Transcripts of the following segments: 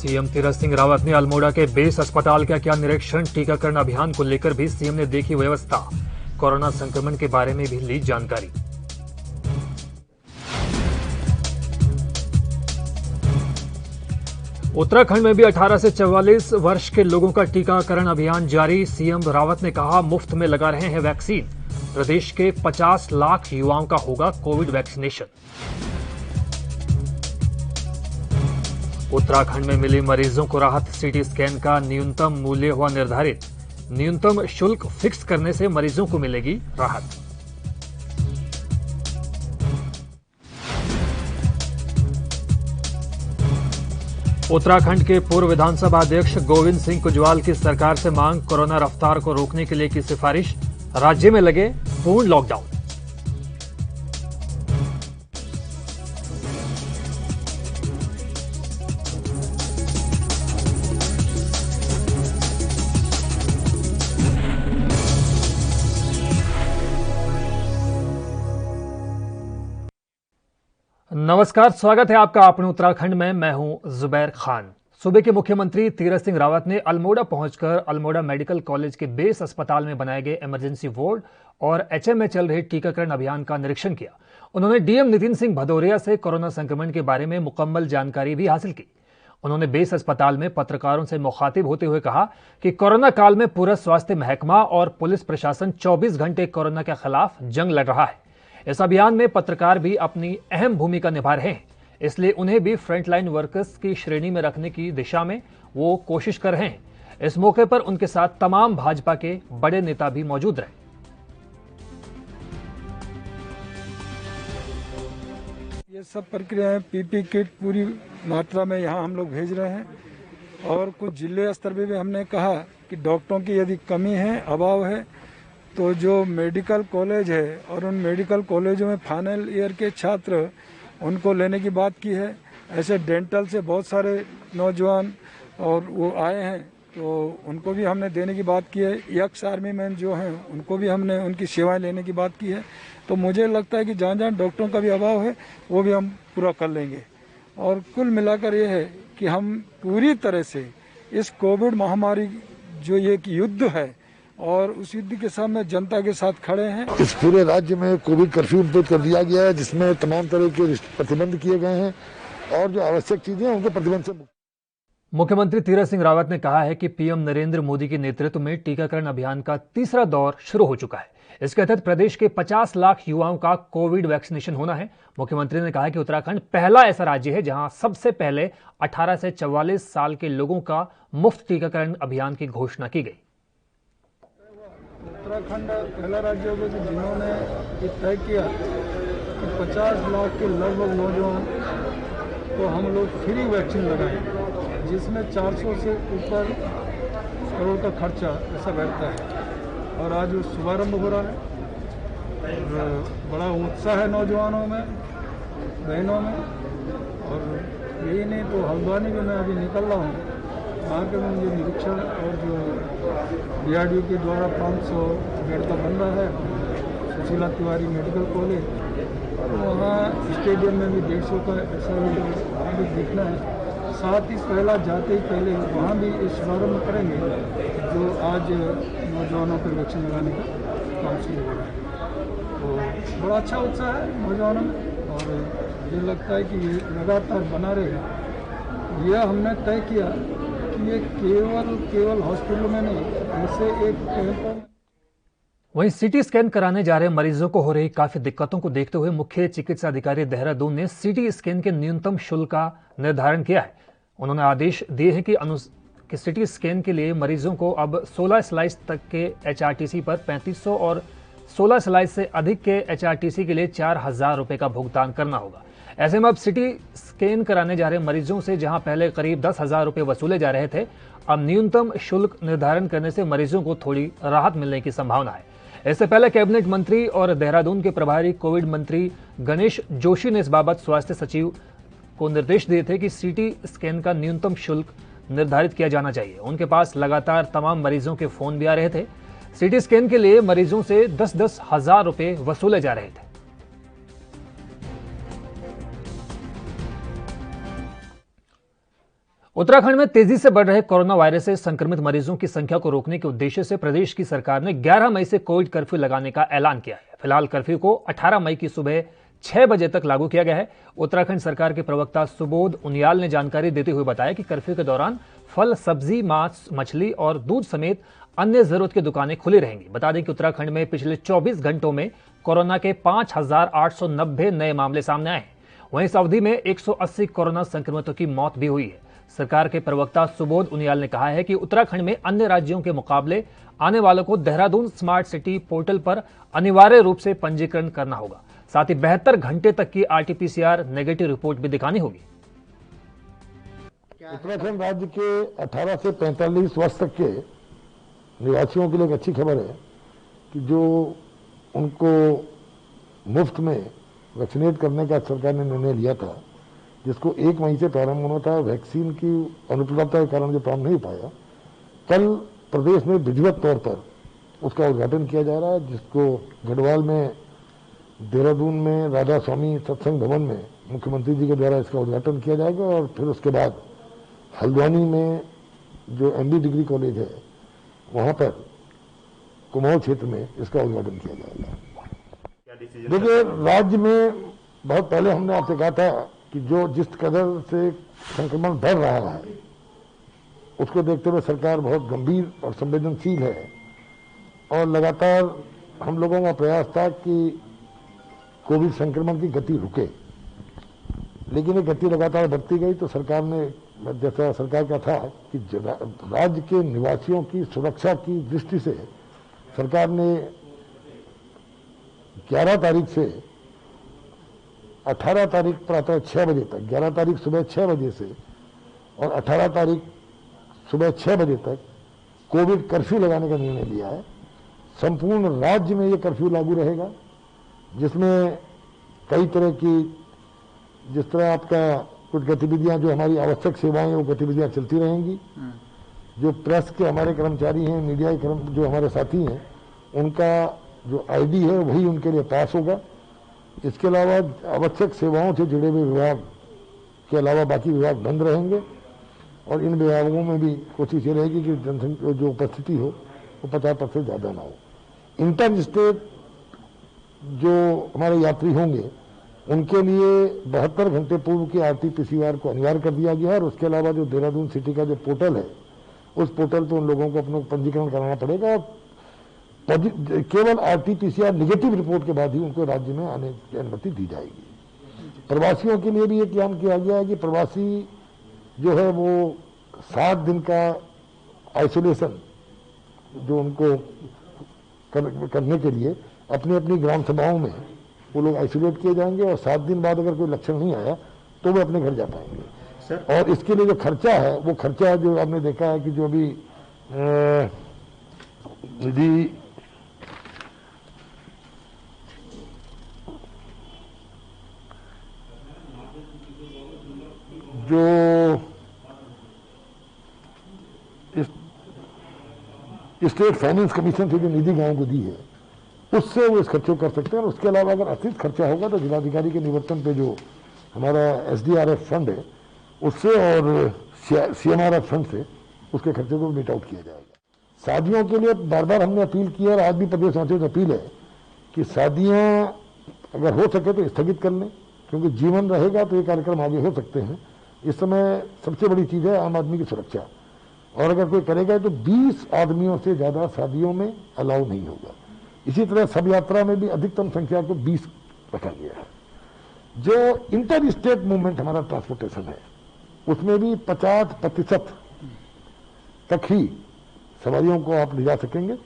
CM Tirath Singh Rawat ने अल्मोड़ा के base अस्पताल का किया निरीक्षण। टीकाकरण अभियान को लेकर भी सीएम ने देखी व्यवस्था। कोरोना संक्रमण के बारे में भी ली जानकारी। उत्तराखंड में भी 18 से 44 वर्ष के लोगों का टीकाकरण अभियान जारी। सीएम रावत ने कहा, मुफ्त में लगा रहे हैं वैक्सीन। प्रदेश के 50 लाख युवाओं का होगा कोविड वैक्सीनेशन। उत्तराखंड में मिली मरीजों को राहत। सीटी स्कैन का न्यूनतम मूल्य हुआ निर्धारित। न्यूनतम शुल्क फिक्स करने से मरीजों को मिलेगी राहत। उत्तराखंड के पूर्व विधानसभा अध्यक्ष गोविंद सिंह कुजवाल की सरकार से मांग। कोरोना रफ्तार को रोकने के लिए की सिफारिश। राज्य में लगे पूर्ण लॉकडाउन। नमस्कार, स्वागत है आपका अपने उत्तराखंड में। मैं हूं जुबैर खान। सूबे के मुख्यमंत्री तीरथ सिंह रावत ने अल्मोड़ा पहुंचकर अल्मोड़ा मेडिकल कॉलेज के बेस अस्पताल में बनाए गए इमरजेंसी वार्ड और एचएम में चल रहे टीकाकरण अभियान का निरीक्षण किया। उन्होंने डीएम नितिन सिंह भदौरिया से कोरोना संक्रमण के बारे में मुकम्मल जानकारी भी हासिल की। उन्होंने बेस अस्पताल में पत्रकारों से मुखातिब होते हुए कहा कि कोरोना काल में पूरा स्वास्थ्य महकमा और पुलिस प्रशासन 24 घंटे कोरोना के खिलाफ जंग लड़ रहा है। इस अभियान में पत्रकार भी अपनी अहम भूमिका निभा रहे हैं, इसलिए उन्हें भी फ्रंटलाइन वर्कर्स की श्रेणी में रखने की दिशा में वो कोशिश कर रहे हैं। इस मौके पर उनके साथ तमाम भाजपा के बड़े नेता भी मौजूद रहे। ये सब प्रक्रियाएं पीपी किट पूरी मात्रा में यहाँ हम लोग भेज रहे हैं और कुछ जिले स्तर पे भी हमने कहा कि डॉक्टरों की यदि कमी है, अभाव है, तो जो मेडिकल कॉलेज है और उन मेडिकल कॉलेजों में फाइनल ईयर के छात्र उनको लेने की बात की है। ऐसे डेंटल से बहुत सारे नौजवान और वो आए हैं, तो उनको भी हमने देने की बात की है। एक्स आर्मी मैन जो हैं उनको भी हमने उनकी सेवाएं लेने की बात की है। तो मुझे लगता है कि जहाँ जहाँ डॉक्टरों का भी अभाव है वो भी हम पूरा कर लेंगे। और कुल मिलाकर ये है कि हम पूरी तरह से इस कोविड महामारी जो ये एक युद्ध है और उस युद्ध के सामने जनता के साथ खड़े हैं। इस पूरे राज्य में कोविड कर्फ्यू इम्पोज कर दिया गया है, जिसमें तमाम तरह के प्रतिबंध किए गए हैं और जो आवश्यक चीजें हैं उनको प्रतिबंध से मुक्त। मुख्यमंत्री तीरथ सिंह रावत ने कहा है कि पीएम नरेंद्र मोदी के नेतृत्व में टीकाकरण अभियान का तीसरा दौर शुरू हो चुका है। इसके तहत प्रदेश के 50 लाख युवाओं का कोविड वैक्सीनेशन होना है। मुख्यमंत्री ने कहा कि उत्तराखंड पहला ऐसा राज्य है जहां सबसे पहले 18 से 44 साल के लोगों का मुफ्त टीकाकरण अभियान की घोषणा की गई। उत्तराखंड पहला राज्य होगा कि जिन्होंने ये तय किया कि 50 लाख के लगभग नौजवान को हम लोग फ्री वैक्सीन लगाएं, जिसमें 400 से ऊपर करोड़ का खर्चा ऐसा बैठता है। और आज वो शुभारंभ हो रहा है और बड़ा उत्साह है नौजवानों में, बहनों में। और यही नहीं तो हल्द्वानी में मैं अभी निकल रहा हूँ, वहाँ के में मुझे निरीक्षण और जो डीआरडीओ के द्वारा 500 बेड का बन रहा है सुशीला तिवारी मेडिकल कॉलेज, और वहाँ स्टेडियम में भी 150 का ऐसा वहाँ भी देखना है। साथ ही पहला जाते ही पहले वहाँ भी शुभारम्भ करेंगे जो आज नौजवानों को वैक्सीन लगाने का काम शुरू हो रहा है। तो बड़ा अच्छा उत्साह है नौजवानों में और मुझे लगता है कि ये लगातार बना रहेगा। यह हमने तय किया ये केवल हॉस्पिटल में नहीं, ऐसे एक कैंप। वहीं सीटी स्कैन कराने जा रहे मरीजों को हो रही काफी दिक्कतों को देखते हुए मुख्य चिकित्सा अधिकारी देहरादून ने सीटी स्कैन के न्यूनतम शुल्क का निर्धारण किया है। उन्होंने आदेश दिए हैं कि सीटी स्कैन के लिए मरीजों को अब 16 स्लाइस तक के एचआरटीसी पर 3500 और 16 स्लाइस से अधिक के एचआरटीसी के लिए 4000 रुपए का भुगतान करना होगा। ऐसे में अब सिटी स्कैन कराने जा रहे मरीजों से जहां पहले करीब 10,000 रुपए वसूले जा रहे थे, अब न्यूनतम शुल्क निर्धारण करने से मरीजों को थोड़ी राहत मिलने की संभावना है। इससे पहले कैबिनेट मंत्री और देहरादून के प्रभारी कोविड मंत्री गणेश जोशी ने इस बाबत स्वास्थ्य सचिव को निर्देश दिए थे कि सीटी स्कैन का न्यूनतम शुल्क निर्धारित किया जाना चाहिए। उनके पास लगातार तमाम मरीजों के फोन भी आ रहे थे। सीटी स्कैन के लिए मरीजों से 10-10 हजार रुपए वसूले जा रहे थे। उत्तराखंड में तेजी से बढ़ रहे कोरोना वायरस से संक्रमित मरीजों की संख्या को रोकने के उद्देश्य से प्रदेश की सरकार ने 11 मई से कोविड कर्फ्यू लगाने का ऐलान किया है। फिलहाल कर्फ्यू को 18 मई की सुबह 6 बजे तक लागू किया गया है। उत्तराखंड सरकार के प्रवक्ता सुबोध उनियाल ने जानकारी देते हुए बताया कि कर्फ्यू के दौरान फल, सब्जी, मांस, मछली और दूध समेत अन्य जरूरत की दुकानें खुली रहेंगी। बता दें कि उत्तराखंड में पिछले 24 घंटों में कोरोना के 5,890 नए मामले सामने आए हैं। वहीं इस अवधि में 180 कोरोना संक्रमितों की मौत भी हुई है। सरकार के प्रवक्ता सुबोध उनियाल ने कहा है कि उत्तराखंड में अन्य राज्यों के मुकाबले आने वालों को देहरादून स्मार्ट सिटी पोर्टल पर अनिवार्य रूप से पंजीकरण करना होगा। साथ ही 72 घंटे तक की RT-PCR नेगेटिव रिपोर्ट भी दिखानी होगी। उत्तराखंड राज्य के 18 से 45 वर्ष तक के निवासियों के लिए एक अच्छी खबर है कि जो उनको मुफ्त में वैक्सीनेट करने का सरकार ने निर्णय लिया था, जिसको 1 मई से प्रारंभ होना था, वैक्सीन की अनुपलब्धता के कारण जो प्रारंभ नहीं पाया, कल प्रदेश में विधिवत तौर पर उसका उद्घाटन किया जा रहा है, जिसको गढ़वाल में, देहरादून में, राधा स्वामी सत्संग भवन में मुख्यमंत्री जी के द्वारा इसका उद्घाटन किया जाएगा और फिर उसके बाद हल्द्वानी में जो MD डिग्री कॉलेज है वहाँ पर कुमाऊं क्षेत्र में इसका उद्घाटन किया जाएगा। देखिए, राज्य में बहुत पहले हमने आपसे कहा था कि जो जिस कदर से संक्रमण बढ़ रहा है उसको देखते हुए सरकार बहुत गंभीर और संवेदनशील है और लगातार हम लोगों का प्रयास था कि कोविड संक्रमण की गति रुके, लेकिन ये गति लगातार बढ़ती गई। तो सरकार ने, जैसा सरकार का था कि राज्य के निवासियों की सुरक्षा की दृष्टि से सरकार ने 11 तारीख से 18 तारीख प्रातः 6 बजे तक, 11 तारीख सुबह 6 बजे से और 18 तारीख सुबह 6 बजे तक कोविड कर्फ्यू लगाने का निर्णय लिया है। संपूर्ण राज्य में ये कर्फ्यू लागू रहेगा, जिसमें कई तरह की, जिस तरह आपका कुछ गतिविधियां, जो हमारी आवश्यक सेवाएं, वो गतिविधियां चलती रहेंगी। जो प्रेस के हमारे कर्मचारी हैं, मीडिया के जो हमारे साथी हैं, उनका जो ID है वही उनके लिए पास होगा। इसके अलावा आवश्यक सेवाओं से जुड़े हुए विभाग के अलावा बाकी विभाग बंद रहेंगे और इन विभागों में भी कोशिश ये रहेगी कि जनसंख्या जो उपस्थिति हो वो 50% से ज़्यादा ना हो। इंटर स्टेट जो हमारे यात्री होंगे उनके लिए 72 घंटे पूर्व की RT-PCR को अनिवार्य कर दिया गया है और उसके अलावा जो देहरादून सिटी का जो पोर्टल है उस पोर्टल पर उन लोगों को अपना पंजीकरण कराना पड़ेगा। केवल RT-PCR नेगेटिव रिपोर्ट के बाद ही उनको राज्य में आने की अनुमति दी जाएगी। प्रवासियों के लिए भी ये काम किया गया है कि प्रवासी जो है वो 7 दिन का आइसोलेशन जो उनको करने के लिए अपनी अपनी ग्राम सभाओं में वो लोग आइसोलेट किए जाएंगे और 7 दिन बाद अगर कोई लक्षण नहीं आया तो वो अपने घर जा पाएंगे। और इसके लिए जो खर्चा है वो खर्चा जो आपने देखा है कि जो अभी निधि जो स्टेट फाइनेंस कमीशन से जो निधि गांव को दी है उससे वो इस खर्चे को कर सकते हैं। और उसके अलावा अगर अतिरिक्त खर्चा होगा तो जिलाधिकारी के निवर्तन पे जो हमारा SDRF फंड है उससे और CMRF फंड से उसके खर्चे को मीट आउट किया जाएगा। शादियों के लिए बार बार हमने अपील की है और आज भी प्रदेश वासियों से अपील है कि शादियां अगर हो सके तो स्थगित कर लें, क्योंकि जीवन रहेगा तो ये कार्यक्रम आगे हो सकते हैं। इस समय सबसे बड़ी चीज़ है आम आदमी की सुरक्षा, और अगर कोई करेगा तो 20 आदमियों से ज़्यादा शादियों में अलाउ नहीं होगा। इसी तरह सब यात्रा में भी अधिकतम संख्या को 20 रखा गया है। जो इंटर स्टेट मूवमेंट हमारा ट्रांसपोर्टेशन है उसमें भी 50% तक ही सवारियों को आप ले जा सकेंगे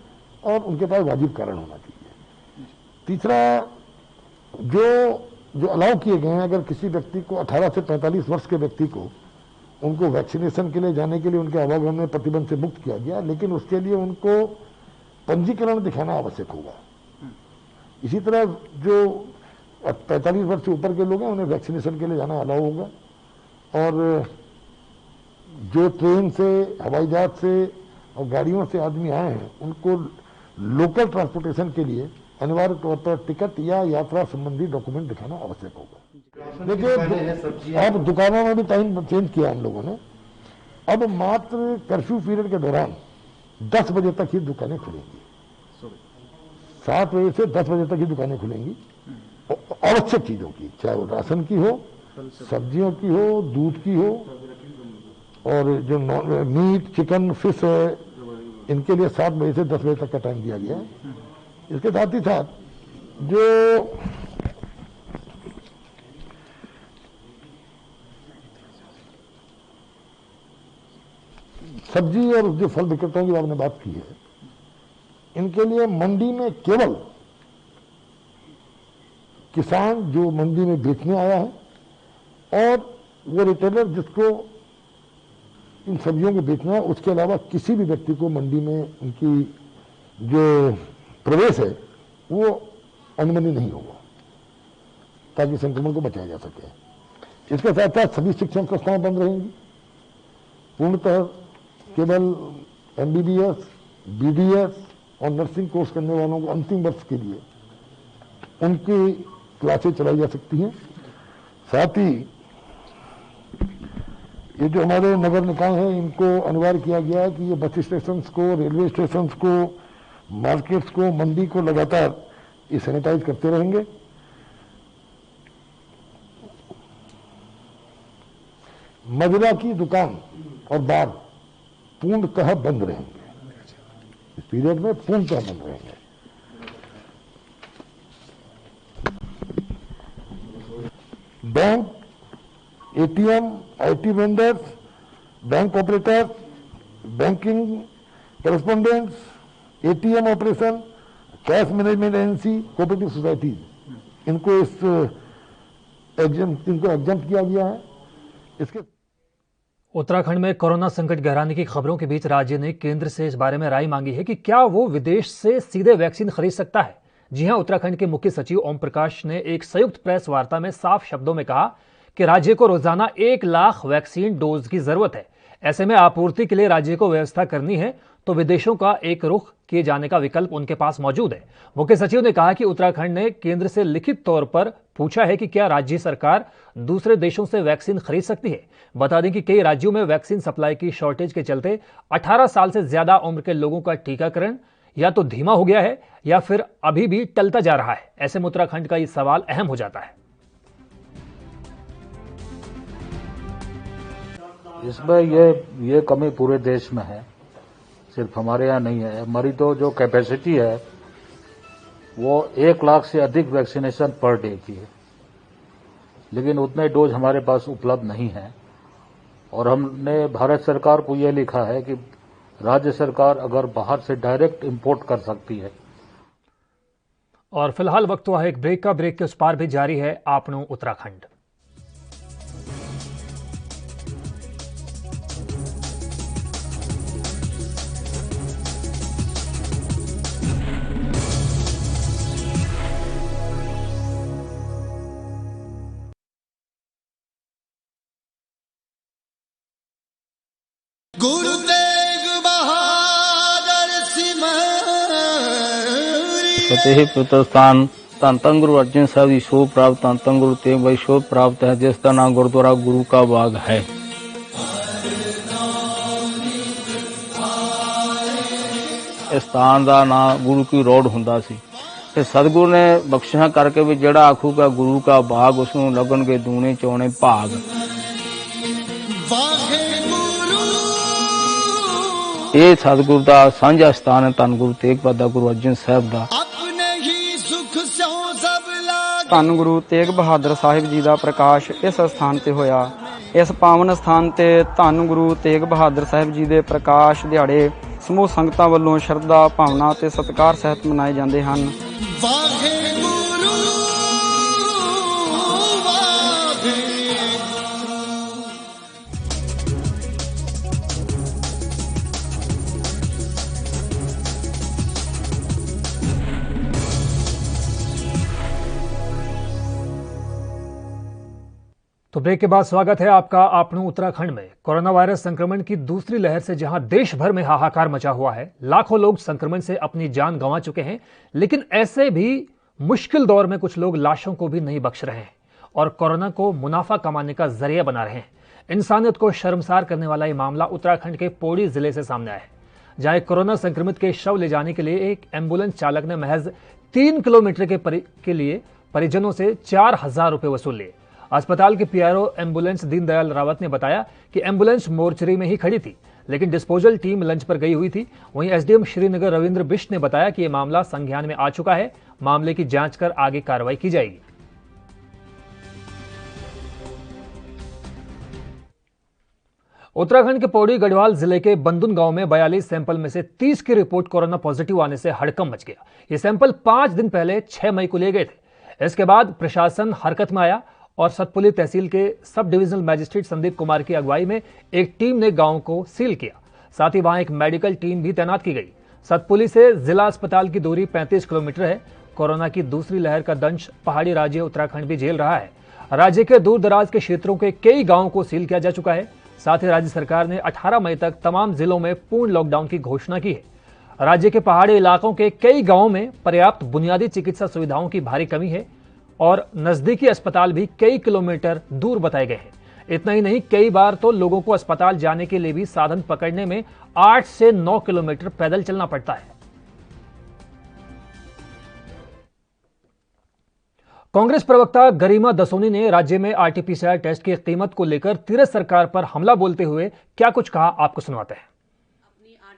और उनके पास वाजिब कारण होना चाहिए। तीसरा, जो अलाउ किए गए हैं, अगर किसी व्यक्ति को 18 से 45 वर्ष के व्यक्ति को उनको वैक्सीनेशन के लिए जाने के लिए उनके आवागमन में प्रतिबंध से मुक्त किया गया, लेकिन उसके लिए उनको पंजीकरण दिखाना आवश्यक होगा। इसी तरह जो 45 वर्ष से ऊपर के लोग हैं उन्हें वैक्सीनेशन के लिए जाना अलाउ होगा। और जो ट्रेन से, हवाई जहाज से और गाड़ियों से आदमी आए हैं उनको लोकल ट्रांसपोर्टेशन के लिए अनिवार्य तौर पर टिकट या यात्रा संबंधी डॉक्यूमेंट दिखाना आवश्यक होगा। देखिए, अब दुकानों में भी टाइम चेंज किया हम लोगों ने। अब मात्र कर्फ्यू पीरियड के दौरान 10 बजे तक ही दुकानें खुलेंगी। 7 बजे से 10 बजे तक ही दुकानें खुलेंगी आवश्यक चीजों की, चाहे वो राशन की हो, सब्जियों की हो, दूध की हो, और जो मीट, चिकन, फिश है, इनके लिए 7 बजे से 10 बजे तक का टाइम दिया गया है। इसके साथ ही साथ जो सब्जी और जो फल विक्रेताओं की आपने बात की है, इनके लिए मंडी में केवल किसान जो मंडी में बेचने आया है और वो रिटेलर जिसको इन सब्जियों को बेचना है, उसके अलावा किसी भी व्यक्ति को मंडी में उनकी जो प्रवेश है वो अनुमति नहीं होगा, ताकि संक्रमण को बचाया जा सके। इसके साथ साथ सभी शिक्षण संस्थाएं बंद रहेंगी। पूर्णतः केवल MBBS, BDS और नर्सिंग कोर्स करने वालों को अंतिम वर्ष के लिए उनकी क्लासें चलाई जा सकती हैं। साथ ही ये जो हमारे नगर निकाय हैं, इनको अनिवार्य किया गया है कि ये बस स्टेशन को, रेलवे स्टेशन को, मार्केट्स को, मंडी को लगातार ये सैनिटाइज करते रहेंगे। मदिरा की दुकान और बार पूर्णतः बंद रहेंगे, इस पीरियड में पूर्णतः बंद रहेंगे। Bank, ATM, IT vendors, bank operators, banking correspondents, ATM operation, cash management agency, cooperative societies, इनको एग्जम्प्ट किया गया है। इसके उत्तराखंड में कोरोना संकट गहराने की खबरों के बीच राज्य ने केंद्र से इस बारे में राय मांगी है कि क्या वो विदेश से सीधे वैक्सीन खरीद सकता है। जी हां, उत्तराखंड के मुख्य सचिव ओम प्रकाश ने एक संयुक्त प्रेस वार्ता में साफ शब्दों में कहा कि राज्य को रोजाना 1 लाख वैक्सीन डोज की जरूरत है। ऐसे में आपूर्ति के लिए राज्य को व्यवस्था करनी है तो विदेशों का एक रुख किए जाने का विकल्प उनके पास मौजूद है। मुख्य सचिव ने कहा कि उत्तराखंड ने केंद्र से लिखित तौर पर पूछा है कि क्या राज्य सरकार दूसरे देशों से वैक्सीन खरीद सकती है। बता दें कि कई राज्यों में वैक्सीन सप्लाई की शॉर्टेज के चलते 18 साल से ज्यादा उम्र के लोगों का टीकाकरण या तो धीमा हो गया है या फिर अभी भी टलता जा रहा है। ऐसे में उत्तराखंड का यह सवाल अहम हो जाता है। इसमें ये कमी पूरे देश में है, सिर्फ हमारे यहाँ नहीं है। हमारी तो जो कैपेसिटी है वो 1 लाख से अधिक वैक्सीनेशन पर डे की है, लेकिन उतने डोज हमारे पास उपलब्ध नहीं है। और हमने भारत सरकार को ये लिखा है कि राज्य सरकार अगर बाहर से डायरेक्ट इंपोर्ट कर सकती है। और फिलहाल वक्त हुआ है एक ब्रेक का। ब्रेक के उस पार भी जारी है आपनो उत्तराखंड। गुरु तेग बहादुर सिमरी फतेह प्रतिष्ठान ਧੰਨ ਧੰਨ ਗੁਰੂ ਅਰਜਨ ਸਾਹਿਬ ਦੀ ਸ਼ੋਭ ਪ੍ਰਾਪਤ ਧੰਨ ਧੰਨ ਗੁਰੂ ਤੇਗ ਬਹਾਦਰ ਸ਼ੋਭ ਪ੍ਰਾਪਤ ਹੈ, ਜਿਸ ਦਾ ਨਾਮ ਗੁਰਦੁਆਰਾ ਗੁਰੂ ਕਾ ਬਾਗ ਹੈ। ਇਸ ਸਥਾਨ ਦਾ ਨਾਮ ਗੁਰੂ ਕੀ ਰੋਡ ਹੁੰਦਾ ਸੀ ਤੇ ਸਤਿਗੁਰੂ ਨੇ ਬਖਸ਼ਿਸ਼ਾਂ ਕਰਕੇ ਵੀ ਜਿਹੜਾ ਆਖੂਗਾ ਗੁਰੂ ਕਾ ਬਾਗ, ਉਸ ਨੂੰ ਲੱਗਣਗੇ ਦੂਣੇ ਚੌਣੇ ਭਾਗ। ਇਹ ਸਤਿਗੁਰੂ ਦਾ ਸਾਂਝਾ ਸਥਾਨ ਹੈ ਧੰਨ ਗੁਰੂ ਤੇਗ ਬਹਾਦਰ ਗੁਰੂ ਅਰਜਨ ਸਾਹਿਬ ਦਾ। ਧੰਨ ਗੁਰੂ ਤੇਗ ਬਹਾਦਰ ਸਾਹਿਬ ਜੀ ਦਾ ਪ੍ਰਕਾਸ਼ ਇਸ ਸਥਾਨ ਤੇ ਹੋਇਆ। ਇਸ ਪਾਵਨ ਸਥਾਨ ਤੇ ਧੰਨ ਗੁਰੂ ਤੇਗ ਬਹਾਦਰ ਸਾਹਿਬ ਜੀ ਦੇ ਪ੍ਰਕਾਸ਼ ਦਿਹਾੜੇ ਸਮੂਹ ਸੰਗਤਾਂ ਵੱਲੋਂ ਸ਼ਰਧਾ ਭਾਵਨਾ ਤੇ ਸਤਿਕਾਰ ਸਹਿਤ ਮਨਾਏ ਜਾਂਦੇ ਹਨ। तो ब्रेक के बाद स्वागत है आपका आपनो उत्तराखंड में। कोरोना वायरस संक्रमण की दूसरी लहर से जहां देश भर में हाहाकार मचा हुआ है, लाखों लोग संक्रमण से अपनी जान गंवा चुके हैं, लेकिन ऐसे भी मुश्किल दौर में कुछ लोग लाशों को भी नहीं बख्श रहे हैं और कोरोना को मुनाफा कमाने का जरिया बना रहे हैं। इंसानियत को शर्मसार करने वाला ये मामला उत्तराखंड के पौड़ी जिले से सामने आया है, जहां कोरोना संक्रमित के शव ले जाने के लिए एक एम्बुलेंस चालक ने महज 3 किलोमीटर के लिए परिजनों से 4,000 रुपए वसूल लिए। अस्पताल के पीआरओ एम्बुलेंस दीनदयाल रावत ने बताया कि एम्बुलेंस मोर्चरी में ही खड़ी थी, लेकिन डिस्पोजल टीम लंच पर गई हुई थी। वहीं एसडीएम श्रीनगर रविंद्र बिष्ट ने बताया कि यह मामला संज्ञान में आ चुका है, मामले की जांच कर आगे कार्रवाई की जाएगी। उत्तराखंड के पौड़ी गढ़वाल जिले के बंदुन गांव में 42 सैंपल में से 30 की रिपोर्ट कोरोना पॉजिटिव आने से हड़कंप मच गया। ये सैंपल 5 दिन पहले 6 मई को लिए गए थे। इसके बाद प्रशासन हरकत में आया और सतपुली तहसील के sub divisional magistrate Sandeep Kumar की अगुवाई में एक टीम ने गांव को सील किया। साथ ही वहां एक मेडिकल टीम भी तैनात की गई। सतपुली से जिला अस्पताल की दूरी 35 किलोमीटर है। कोरोना की दूसरी लहर का दंश पहाड़ी राज्य उत्तराखंड भी झेल रहा है। राज्य के दूर दराज के क्षेत्रों के कई गाँवों को सील किया जा चुका है। साथ ही राज्य सरकार ने 18 मई तक तमाम जिलों में पूर्ण लॉकडाउन की घोषणा की है। राज्य के पहाड़ी इलाकों के कई गांवों में पर्याप्त बुनियादी चिकित्सा सुविधाओं की भारी कमी है और नजदीकी अस्पताल भी कई किलोमीटर दूर बताए गए हैं। इतना ही नहीं, कई बार तो लोगों को अस्पताल जाने के लिए भी साधन पकड़ने में 8 से 9 किलोमीटर पैदल चलना पड़ता है। कांग्रेस प्रवक्ता गरिमा दसोनी ने राज्य में आरटीपीसीआर टेस्ट की कीमत को लेकर तीरथ सरकार पर हमला बोलते हुए क्या कुछ कहा, आपको सुनवाते हैं।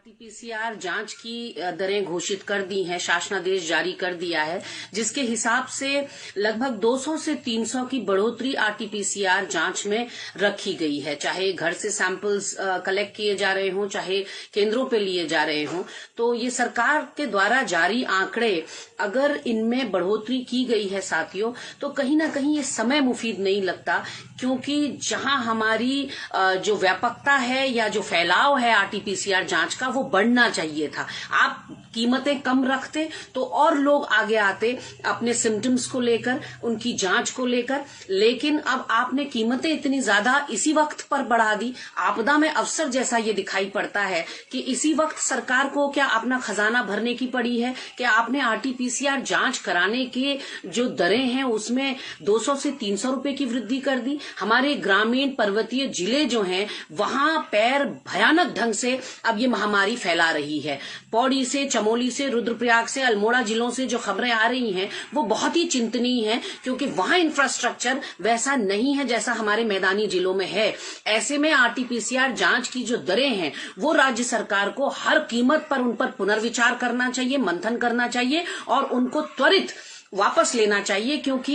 आरटीपीसीआर जांच की दरें घोषित कर दी हैं, शासनादेश जारी कर दिया है, जिसके हिसाब से लगभग 200 से 300 की बढ़ोतरी आरटीपीसीआर जांच में रखी गई है। चाहे घर से सैंपल्स कलेक्ट किए जा रहे हों, चाहे केंद्रों पे लिए जा रहे हों, तो ये सरकार के द्वारा जारी आंकड़े अगर इनमें बढ़ोतरी की गई है साथियों, तो कहीं ना कहीं ये समय मुफीद नहीं लगता, क्योंकि जहां हमारी जो व्यापकता है या जो फैलाव है आरटीपीसीआर जांच का, वो बढ़ना चाहिए था। आप कीमतें कम रखते तो और लोग आगे आते अपने सिम्टम्स को लेकर, उनकी जांच को लेकर, लेकिन अब आपने कीमतें इतनी ज्यादा इसी वक्त पर बढ़ा दी। आपदा में अवसर जैसा ये दिखाई पड़ता है कि इसी वक्त सरकार को क्या अपना खजाना भरने की पड़ी है कि आपने आरटीपीसीआर जांच कराने के जो दरें हैं उसमें 200 से 300 रुपए की वृद्धि कर दी। हमारे ग्रामीण पर्वतीय जिले जो हैं वहां पैर भयानक ढंग से अब ये महामारी फैला रही है। पौड़ी से, चमोली से, रुद्रप्रयाग से, अल्मोड़ा जिलों से जो खबरें आ रही हैं वो बहुत ही चिंतनीय हैं, क्योंकि वहां इंफ्रास्ट्रक्चर वैसा नहीं है जैसा हमारे मैदानी जिलों में है। ऐसे में आरटीपीसीआर जांच की जो दरें हैं वो राज्य सरकार को हर कीमत पर उन पर पुनर्विचार करना चाहिए, मंथन करना चाहिए और उनको त्वरित वापस लेना चाहिए, क्योंकि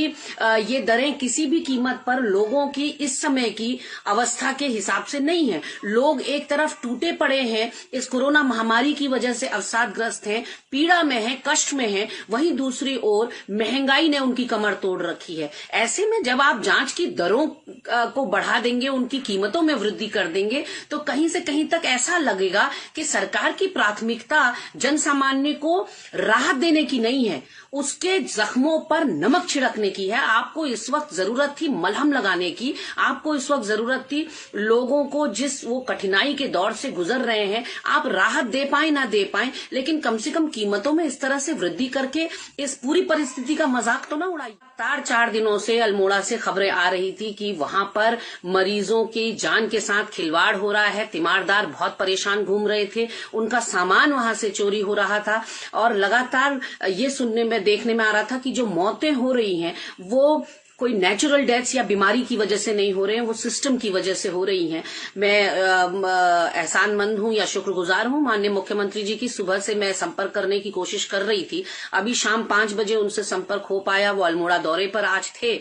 ये दरें किसी भी कीमत पर लोगों की इस समय की अवस्था के हिसाब से नहीं है। लोग एक तरफ टूटे पड़े हैं, इस कोरोना महामारी की वजह से अवसादग्रस्त हैं, पीड़ा में हैं, कष्ट में हैं, वहीं दूसरी ओर महंगाई ने उनकी कमर तोड़ रखी है। ऐसे में जब आप जांच की दरों को बढ़ा देंगे, उनकी कीमतों में वृद्धि कर देंगे, तो कहीं से कहीं तक ऐसा लगेगा कि सरकार की प्राथमिकता जन सामान्य को राहत देने की नहीं है, उसके जख्मों पर नमक छिड़कने की है। आपको इस वक्त जरूरत थी मलहम लगाने की, आपको इस वक्त जरूरत थी लोगों को जिस वो कठिनाई के दौर से गुजर रहे हैं, आप राहत दे पाए ना दे पाए, लेकिन कम से कम कीमतों में इस तरह से वृद्धि करके इस पूरी परिस्थिति का मजाक तो ना उड़ाइए। 4 दिनों से अल्मोड़ा से खबरें आ रही थी कि वहां पर मरीजों की जान के साथ खिलवाड़ हो रहा है। तीमारदार बहुत परेशान घूम रहे थे, उनका सामान वहां से चोरी हो रहा था और लगातार ये सुनने में, देखने में आ रहा था कि जो मौतें हो रही हैं वो कोई नेचुरल डेथ्स या बीमारी की वजह से नहीं हो रहे हैं, वो सिस्टम की वजह से हो रही हैं। मैं एहसानमंद हूं या शुक्रगुजार हूं माननीय मुख्यमंत्री जी की। सुबह से मैं संपर्क करने की कोशिश कर रही थी, अभी शाम 5 बजे उनसे संपर्क हो पाया। वो अल्मोड़ा दौरे पर आज थे।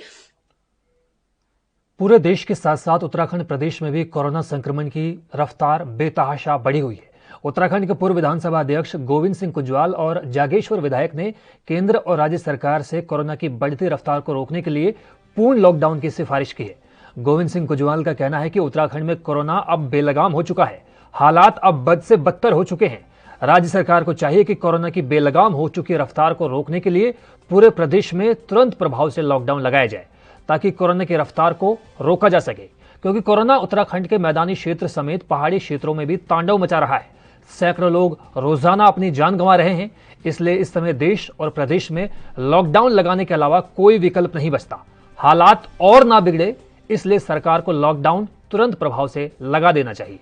पूरे देश के साथ साथ उत्तराखंड प्रदेश में भी कोरोना संक्रमण की रफ्तार बेतहाशा बढ़ी हुई है। उत्तराखंड के पूर्व विधानसभा अध्यक्ष गोविंद सिंह कुंजवाल और जागेश्वर विधायक ने केंद्र और राज्य सरकार से कोरोना की बढ़ती रफ्तार को रोकने के लिए पूर्ण लॉकडाउन की सिफारिश की है। गोविंद सिंह कुंजवाल का कहना है कि उत्तराखंड में कोरोना अब बेलगाम हो चुका है, हालात अब बद से बदतर हो चुके हैं। राज्य सरकार को चाहिए कि कोरोना की बेलगाम हो चुकी रफ्तार को रोकने के लिए पूरे प्रदेश में तुरंत प्रभाव से लॉकडाउन लगाया जाए, ताकि कोरोना की रफ्तार को रोका जा सके, क्योंकि कोरोना उत्तराखंड के मैदानी क्षेत्र समेत पहाड़ी क्षेत्रों में भी तांडव मचा रहा है। सैकड़ों लोग रोजाना अपनी जान गंवा रहे हैं। इसलिए इस समय देश और प्रदेश में लॉकडाउन लगाने के अलावा कोई विकल्प नहीं बचता। हालात और ना बिगड़े, इसलिए सरकार को लॉकडाउन तुरंत प्रभाव से लगा देना चाहिए।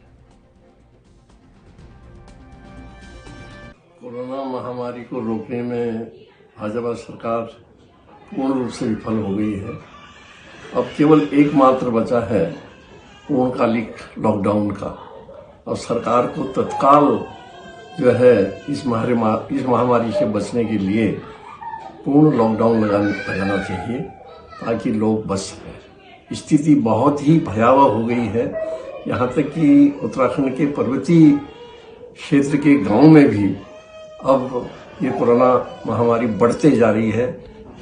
कोरोना महामारी को रोकने में भाजपा सरकार पूर्ण रूप से विफल हो गई है। अब केवल एकमात्र बचा है पूर्णकालिक लॉकडाउन का, और सरकार को तत्काल जो है इस महामारी से बचने के लिए पूर्ण लॉकडाउन लगाना चाहिए ताकि लोग बच सकें। स्थिति बहुत ही भयावह हो गई है, यहाँ तक कि उत्तराखंड के पर्वतीय क्षेत्र के गांव में भी अब ये कोरोना महामारी बढ़ते जा रही है।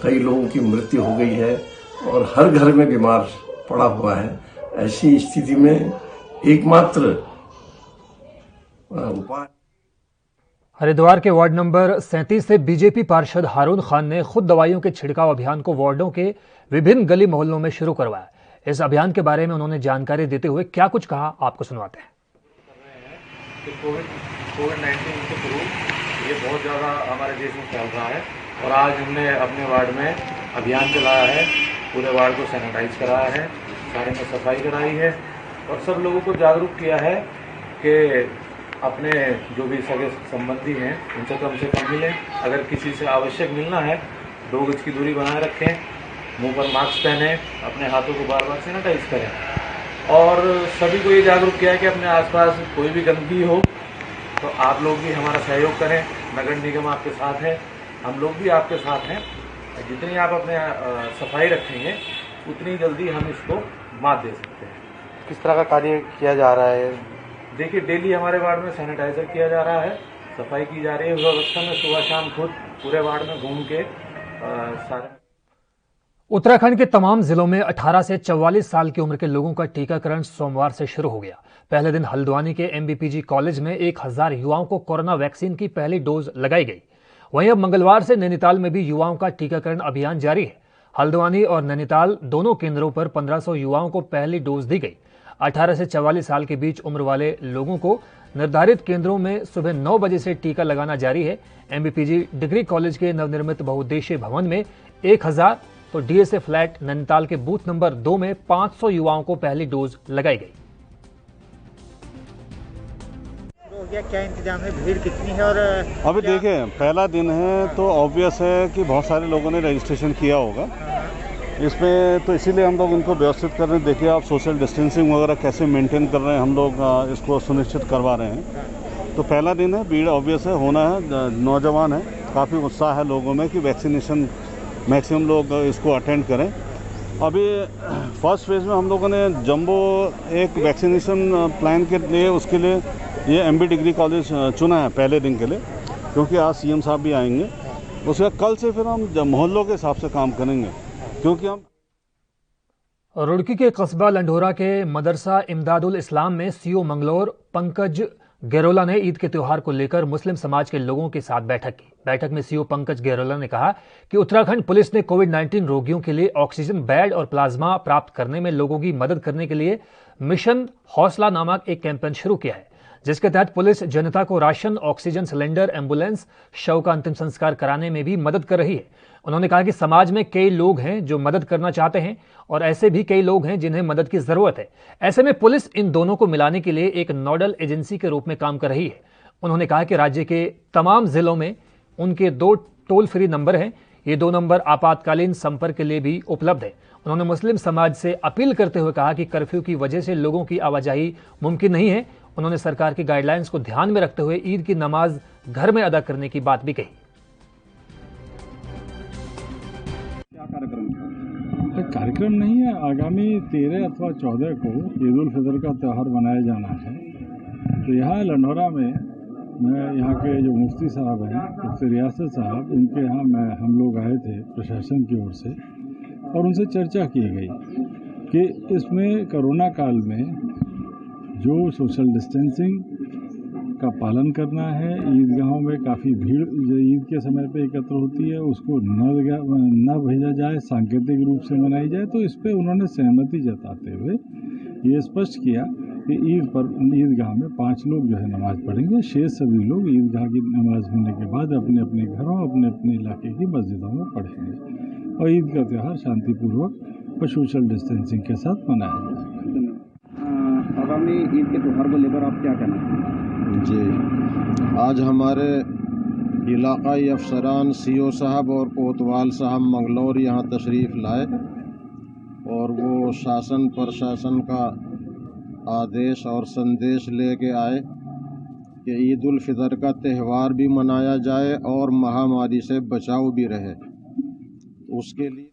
कई लोगों की मृत्यु हो गई है और हर घर में बीमार पड़ा हुआ है। ऐसी स्थिति में एकमात्र उपाय। हरिद्वार के वार्ड नंबर 37 से बीजेपी पार्षद हारून खान ने खुद दवाइयों के छिड़काव अभियान को वार्डों के विभिन्न गली मोहल्लों में शुरू करवाया। इस अभियान के बारे में उन्होंने जानकारी देते हुए क्या कुछ कहा, आपको सुनवाते हैं। कोविड-19 के थ्रू ये बहुत ज़्यादा हमारे देश में फैल रहा है और आज हमने अपने वार्ड में अभियान चलाया है। पूरे वार्ड को सैनिटाइज कराया है, सारे में सफाई कराई है और सब लोगों को जागरूक किया है कि अपने जो भी सगे संबंधी हैं उनसे कम मिलें। अगर किसी से आवश्यक मिलना है 2 गज की दूरी बनाए रखें, मुंह पर मास्क पहने, अपने हाथों को बार बार सैनिटाइज करें और सभी को ये जागरूक किया है कि अपने आसपास कोई भी गंदगी हो तो आप लोग भी हमारा सहयोग करें। नगर निगम आपके साथ है, हम लोग भी आपके साथ हैं। जितनी आप अपने सफाई रखेंगे उतनी जल्दी हम इसको मात दे सकते हैं। किस तरह का कार्य किया जा रहा है? देखिए, डेली हमारे वार्ड में सैनिटाइजर किया जा रहा है, सफाई की जा रही है। व्यवस्था में सुबह शाम खुद पूरे वार्ड में घूम के सारे। उत्तराखंड के तमाम जिलों में 18 से 44 साल की उम्र के लोगों का टीकाकरण सोमवार से शुरू हो गया। पहले दिन हल्द्वानी के MBPG कॉलेज में 1000 युवाओं को कोरोना वैक्सीन की पहली डोज लगाई गई। वहीं अब मंगलवार से नैनीताल में भी युवाओं का टीकाकरण अभियान जारी है। हल्द्वानी और नैनीताल दोनों केंद्रों पर 1500 युवाओं को पहली डोज दी गई। 18 से 44 साल के बीच उम्र वाले लोगों को निर्धारित केंद्रों में सुबह 9 बजे से टीका लगाना जारी है। MBPG डिग्री कॉलेज के नवनिर्मित बहुउद्देशीय भवन में 1000 तो DSA फ्लैट नैनीताल के बूथ नंबर 2 में 500 युवाओं को पहली डोज लगाई गई। क्या इंतजाम है, भीड़ कितनी है? और अभी देखिए, पहला दिन है तो ऑब्वियस है कि बहुत सारे लोगों ने रजिस्ट्रेशन किया होगा इसमें, तो इसीलिए हम लोग इनको व्यवस्थित कर रहे हैं। देखिए आप सोशल डिस्टेंसिंग वगैरह कैसे मेंटेन कर रहे हैं, हम लोग इसको सुनिश्चित करवा रहे हैं। तो पहला दिन है, भीड़ ऑब्वियस है, होना है। नौजवान है, काफ़ी उत्साह है लोगों में कि वैक्सीनेशन मैक्सिमम लोग इसको अटेंड करें। अभी फर्स्ट फेज़ में हम लोगों ने जंबो एक वैक्सीनेशन प्लान के लिए उसके लिए ये MB डिग्री कॉलेज चुना है पहले दिन के लिए, क्योंकि आज CM साहब भी आएंगे। उसके कल से फिर हम मोहल्लों के हिसाब से काम करेंगे, क्योंकि हम रुड़की के कस्बा लंढोरा के मदरसा इमदादुल इस्लाम में CO मंगलौर पंकज गैरोला ने ईद के त्यौहार को लेकर मुस्लिम समाज के लोगों के साथ बैठक की। बैठक में CO पंकज गैरोला ने कहा कि उत्तराखंड पुलिस ने कोविड-19 रोगियों के लिए ऑक्सीजन बेड और प्लाज्मा प्राप्त करने में लोगों की मदद करने के लिए मिशन हौसला नामक एक कैंपेन शुरू किया है, जिसके तहत पुलिस जनता को राशन, ऑक्सीजन सिलेंडर, एम्बुलेंस, शव का अंतिम संस्कार कराने में भी मदद कर रही है। उन्होंने कहा कि समाज में कई लोग हैं जो मदद करना चाहते हैं और ऐसे भी कई लोग हैं जिन्हें मदद की जरूरत है। ऐसे में पुलिस इन दोनों को मिलाने के लिए एक नोडल एजेंसी के रूप में काम कर रही है। उन्होंने कहा कि राज्य के तमाम जिलों में उनके 2 टोल फ्री नंबर हैं। ये 2 नंबर आपातकालीन संपर्क के लिए भी उपलब्ध है। उन्होंने मुस्लिम समाज से अपील करते हुए कहा कि कर्फ्यू की वजह से लोगों की आवाजाही मुमकिन नहीं है। उन्होंने सरकार की गाइडलाइंस को ध्यान में रखते हुए ईद की नमाज घर में अदा करने की बात भी कही। कार्यक्रम नहीं है, आगामी 13 अथवा 14 को ईद उल फितर का त्यौहार मनाया जाना है। तो यहाँ लंढोरा में मैं यहाँ के जो मुफ्ती साहब हैं, मुफ्ती रियासत साहब, उनके यहाँ हम लोग आए थे प्रशासन की ओर से, और उनसे चर्चा की गई कि इसमें कोरोना काल में जो सोशल डिस्टेंसिंग का पालन करना है, ईदगाहों में काफ़ी भीड़ जो ईद के समय पे एकत्र होती है उसको न भेजा जाए, सांकेतिक रूप से मनाई जाए। तो इस पे उन्होंने सहमति जताते हुए ये स्पष्ट किया कि ईदगाह में 5 लोग जो है नमाज पढ़ेंगे, शेष सभी लोग ईदगाह की नमाज होने के बाद अपने अपने घरों, अपने अपने इलाके की मस्जिदों में पढ़ेंगे और ईद का त्यौहार शांतिपूर्वक वो सोशल डिस्टेंसिंग के साथ मनाया जाए। आगामी ईद के त्यौहार को लेकर आप क्या कहना चाहेंगे? जी, आज हमारे इलाकाई अफसरान सीओ साहब और कोतवाल साहब मंगलौर यहाँ तशरीफ़ लाए और वो शासन प्रशासन का आदेश और संदेश लेके आए कि ईद उल फितर का त्यौहार भी मनाया जाए और महामारी से बचाव भी रहे। उसके लिए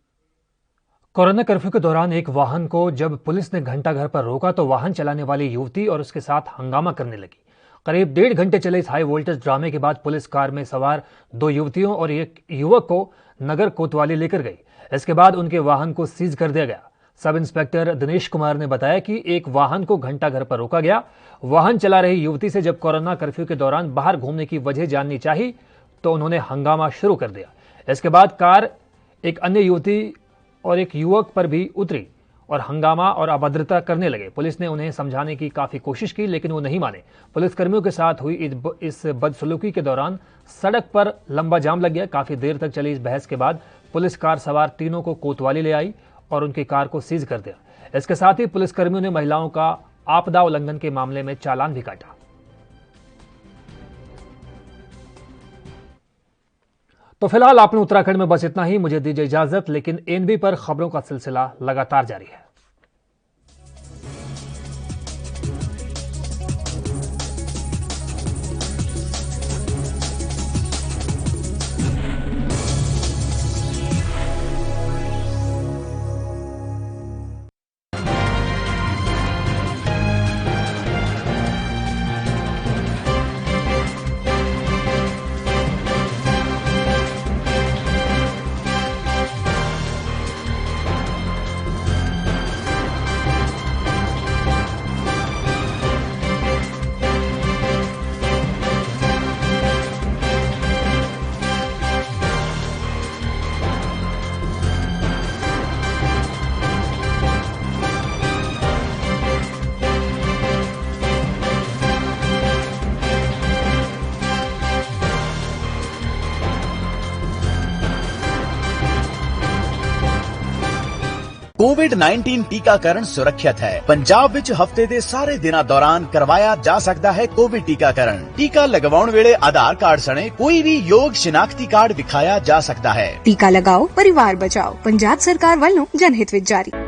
कोरोना कर्फ्यू के दौरान एक वाहन को जब पुलिस ने घंटा घर पर रोका तो वाहन चलाने वाली युवती और उसके साथ हंगामा करने लगी। करीब 1.5 घंटे चले इस हाई वोल्टेज ड्रामे के बाद पुलिस कार में सवार 2 युवतियों और एक युवक को नगर कोतवाली लेकर गई। इसके बाद उनके वाहन को सीज कर दिया गया। सब इंस्पेक्टर दिनेश कुमार ने बताया कि एक वाहन को घंटा घर पर रोका गया। वाहन चला रही युवती से जब कोरोना कर्फ्यू के दौरान बाहर घूमने की वजह जाननी चाहिए तो उन्होंने हंगामा शुरू कर दिया। इसके बाद कार एक अन्य युवती और एक युवक पर भी उतरी और हंगामा और अभद्रता करने लगे। पुलिस ने उन्हें समझाने की काफी कोशिश की लेकिन वो नहीं माने। पुलिसकर्मियों के साथ हुई इस बदसलूकी के दौरान सड़क पर लंबा जाम लग गया। काफी देर तक चली इस बहस के बाद पुलिस कार सवार तीनों को कोतवाली ले आई और उनकी कार को सीज कर दिया। इसके साथ ही पुलिसकर्मियों ने महिलाओं का आपदा उल्लंघन के मामले में चालान भी काटा। तो फिलहाल आपने उत्तराखंड में बस इतना ही। मुझे दीजिए इजाजत, लेकिन एनबी पर खबरों का सिलसिला लगातार जारी है। कोविड-19 टीकाकरण सुरक्षित है। पंजाब विच हफ्ते दे सारे दिनां दौरान करवाया जा सकता है कोविड टीकाकरण। टीका लगवाउण वेले आधार कार्ड सने कोई भी योग शिनाख्ती कार्ड दिखाया जा सकता है। टीका लगाओ, परिवार बचाओ। पंजाब सरकार वालों जनहित विच जारी।